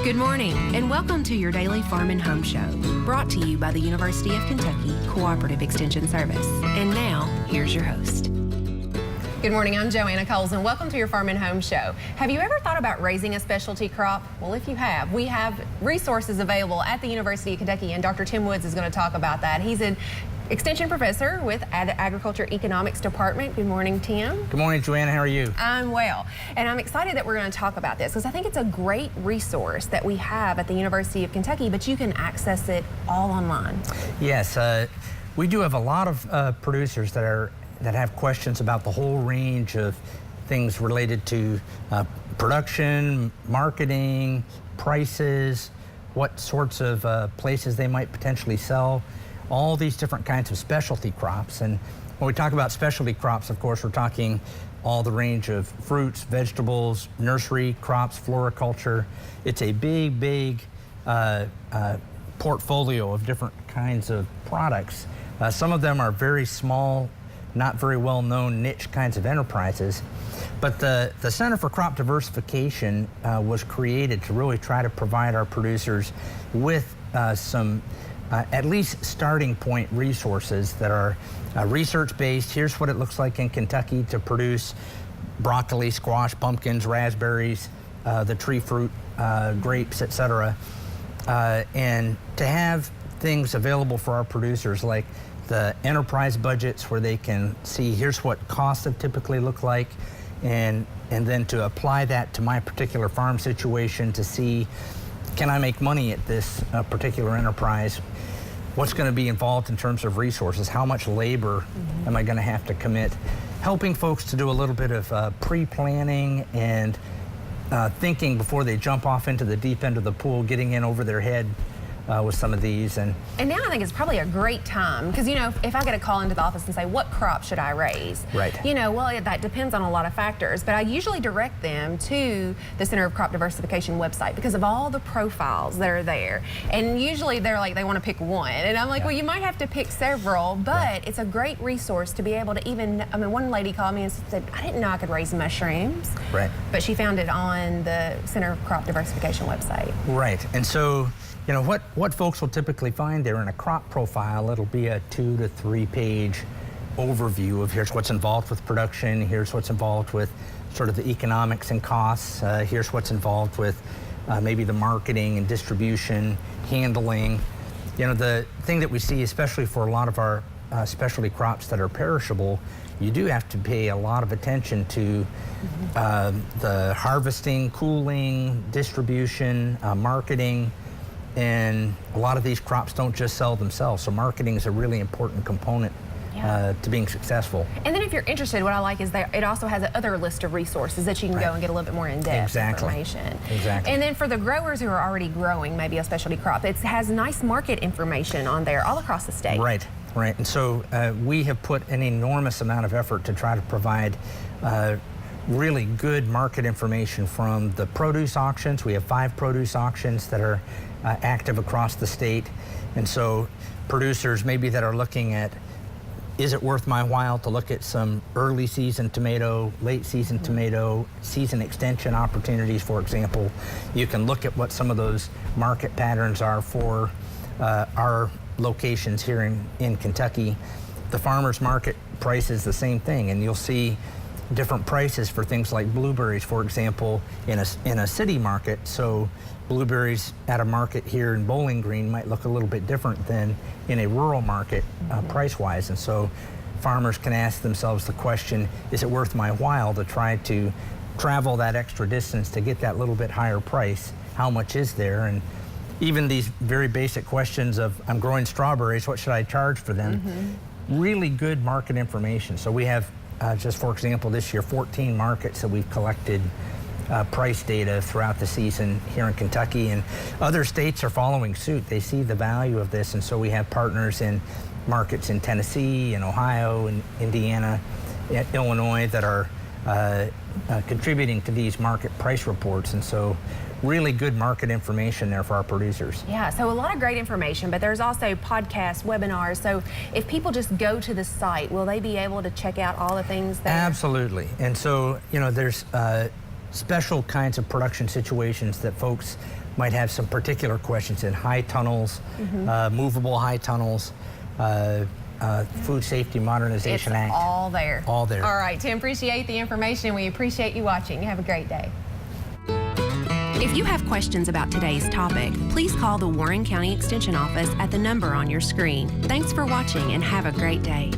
Good morning, and welcome to your daily Farm and Home Show, brought to you by the University of Kentucky Cooperative Extension Service. And now, here's your host. Good morning, I'm Joanna and welcome to your Farm and Home Show. Have you ever thought about raising a specialty crop? Well, if you have, we have resources available at the University of Kentucky, and Dr. Tim Woods is going to talk about that. He's an Extension Professor with the Agriculture Economics Department. Good morning, Tim. Good morning, Joanna. How are you? I'm well, and I'm excited that we're going to talk about this because I think it's a great resource that we have at the University of Kentucky, but you can access it all online. Yes, we do have a lot of producers that have questions about the whole range of things related to production, marketing, prices, what sorts of places they might potentially sell, all these different kinds of specialty crops. And when we talk about specialty crops, of course, we're talking all the range of fruits, vegetables, nursery crops, floriculture. It's a big portfolio of different kinds of products. Some of them are very small, not very well-known niche kinds of enterprises. But the Center for Crop Diversification was created to really try to provide our producers with some at least starting point resources that are research-based. Here's what it looks like in Kentucky to produce broccoli, squash, pumpkins, raspberries, the tree fruit, grapes, etc. And to have things available for our producers like the enterprise budgets where they can see here's what costs have typically looked like, and then to apply that to my particular farm situation to see, can I make money at this particular enterprise? What's going to be involved in terms of resources? How much labor am I going to have to commit? Helping folks to do a little bit of pre-planning and thinking before they jump off into the deep end of the pool, getting in over their head with some of these. And now I think it's probably a great time because, you know, if I get a call into the office and say, what crop should I raise? Right. You know, well, that depends on a lot of factors, but I usually direct them to the Center of Crop Diversification website because of all the profiles that are there. And usually they're like, they want to pick one. And I'm like, well, you might have to pick several, but it's a great resource to be able to even, I mean, one lady called me and said, I didn't know I could raise mushrooms. Right. But she found it on the Center of Crop Diversification website. Right. And so, you know, what folks will typically find there in a crop profile, it'll be a 2 to 3 page overview of here's what's involved with production, here's what's involved with sort of the economics and costs, here's what's involved with maybe the marketing and distribution, handling. You know, the thing that we see, especially for a lot of our specialty crops that are perishable, you do have to pay a lot of attention to the harvesting, cooling, distribution, marketing. And a lot of these crops don't just sell themselves, so marketing is a really important component to being successful. And then if you're interested, what I like is that it also has another list of resources that you can go and get a little bit more in-depth information. Exactly. And then for the growers who are already growing maybe a specialty crop, it has nice market information on there all across the state. Right, right. And so we have put an enormous amount of effort to try to provide really good market information from the produce auctions. We have 5 produce auctions that are active across the state. And so producers maybe that are looking at, is it worth my while to look at some early season tomato, late season tomato, season extension opportunities, for example. You can look at what some of those market patterns are for our locations here in Kentucky. The farmers market price is the same thing, and you'll see different prices for things like blueberries, for example, in a city market. So blueberries at a market here in Bowling Green might look a little bit different than in a rural market price-wise. And so farmers can ask themselves the question, is it worth my while to try to travel that extra distance to get that little bit higher price? How much is there? And even these very basic questions of, I'm growing strawberries, what should I charge for them? Really good market information. So we have just for example, this year, 14 markets that we've collected price data throughout the season here in Kentucky, and other states are following suit. They see the value of this, and so we have partners in markets in Tennessee and Ohio and Indiana, Illinois that are contributing to these market price reports. And so really good market information there for our producers. Yeah, so a lot of great information, but there's also podcasts, webinars. So if people just go to the site, will they be able to check out all the things there? Absolutely. And so, you know, there's special kinds of production situations that folks might have some particular questions in: high tunnels, movable high tunnels, Food Safety Modernization Act. It's all there. All there. All right, Tim, appreciate the information. We appreciate you watching. Have a great day. If you have questions about today's topic, please call the Warren County Extension Office at the number on your screen. Thanks for watching and have a great day.